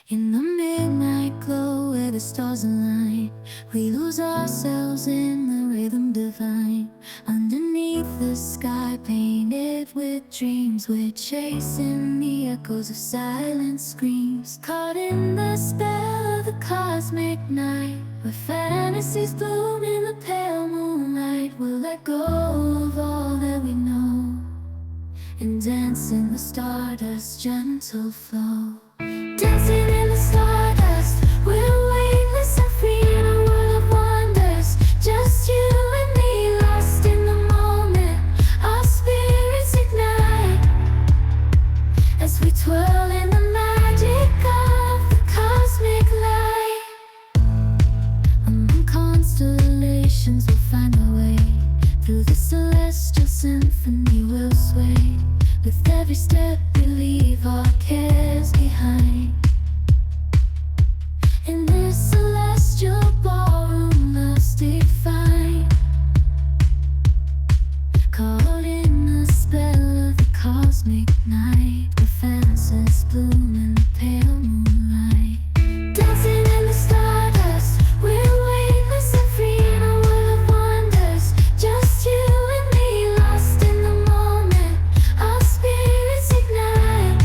In the midnight glow where the stars align, we lose ourselves in the rhythm divine. Underneath the sky painted with dreams, we're chasing the echoes of silent screams. Caught in the spell of the cosmic night, where fantasies bloom in the pale moonlight. We'll let go of all that we know and dance in the stardust's gentle flow. Dancing in the stardust, we're weightless and free in a world of wonders. Just you and me, lost in the moment. Our spirits ignite as we twirl in the magic of the cosmic light. Among constellations, we'll find our way. Through the celestial symphony, we'll sway. With every step, we leave our cares behind. In this celestial ballroom, love's defined. Caught in the spell of the cosmic night, where fantasies bloom in the pale moonlight. Dancing in the stardust, we're weightless and free in a world of wonders. Just you and me, lost in the moment. Our spirits ignite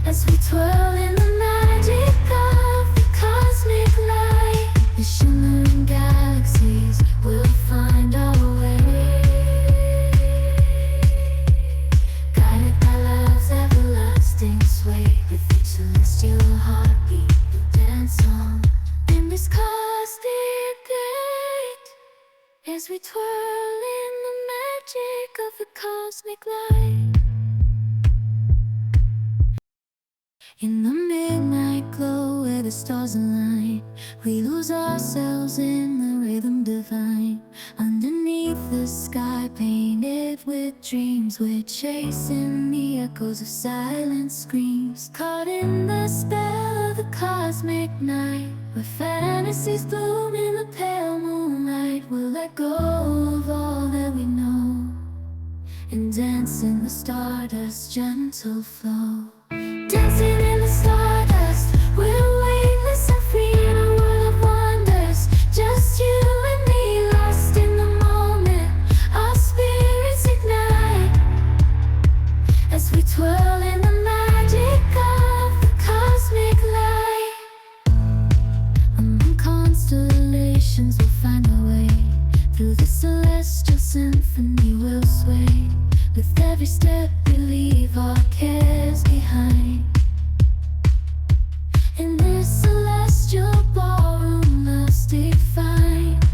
as we twirl in the magic of the cosmic light. The shimmering galaxies will find our way, guided by love's everlasting sway. With each celestial heartbeat, we'll dance on in this cosmic gate as we twirl in the magic of the cosmic light. In the midnight glow where the stars align, we lose ourselves in the rhythm divine. Underneath the sky painted with dreams, we're chasing the echoes of silent screams. Caught in the spell of the cosmic night, where fantasies bloom in the pale moonlight. We'll let go of all that we know and dance in the stardust's gentle flow. Dancing in the stardust, we're weightless and free in a world of wonders. Just you and me, lost in the moment. Our spirits ignite as we twirl in the magic of the cosmic light. Among constellations, we'll find our way. Through the celestial symphony, we'll sway. With every step, we leave our cares behind. In this celestial ballroom, love's defined.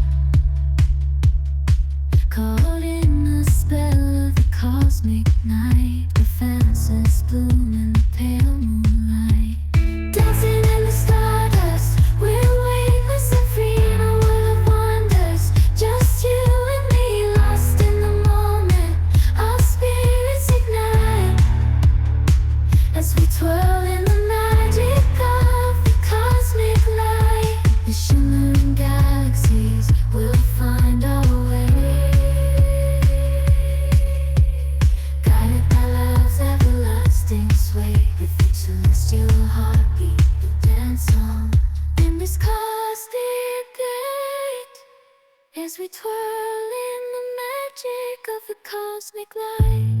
Caught in the spell of the cosmic night, where fantasies bloom in the pale moonlight. Dancing in the stardust, we're weightless and free in a world of wonders. Just you and me, lost in the moment. Our spirits ignite as we twirl in the magic of the cosmic light. The shimmering galaxies will find our way, guided by love's everlasting sway. With each celestial heartbeat, we'll dance on in this cosmic gate as we twirl in the magic of the cosmic light.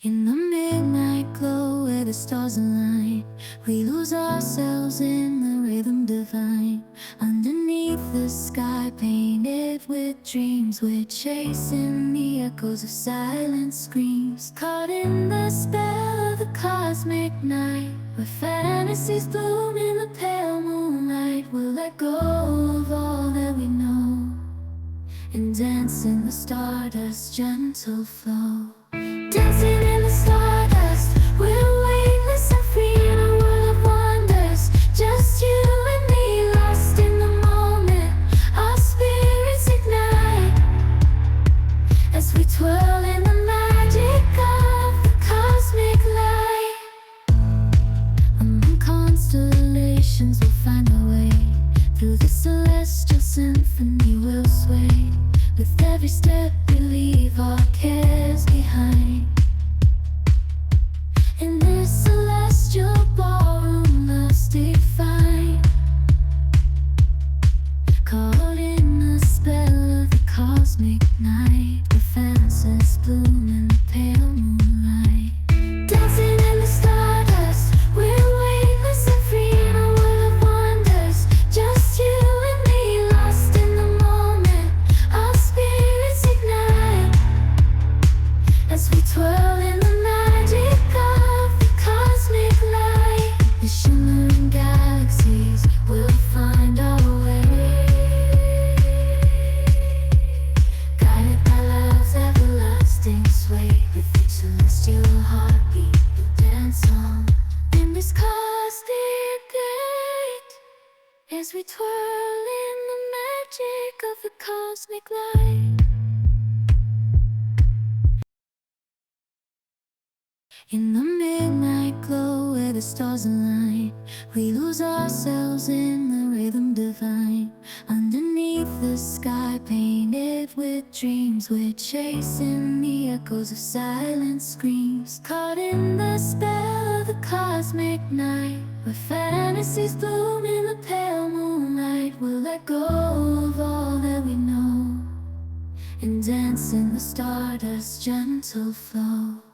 In the midnight glow where the stars align, we lose ourselves in the rhythm divine. Underneath the sky painted with dreams, we're chasing the echoes of silent screams. Caught in the spell of the cosmic night, where fantasies bloom in the pale moonlight. We'll let go of all that we know and dance in the stardust's gentle flow. Dancing in the stardust, we're weightless and free in a world of wonders. Just you and me, lost in the moment. Our spirits ignite as we twirl in the magic of the cosmic light. Among constellations, we'll find our way. Through the celestial symphony, we'll sway. With every step, we leave our cares behind. In as we twirl in the magic of the cosmic light. In the midnight glow where the stars align, we lose ourselves in the rhythm divine. Underneath the sky painted with dreams, we're chasing the echoes of silent screams. Caught in the spell of the cosmic night, where fantasies bloom in the pale moonlight. We'll let go of all that we know and dance in the stardust's gentle flow.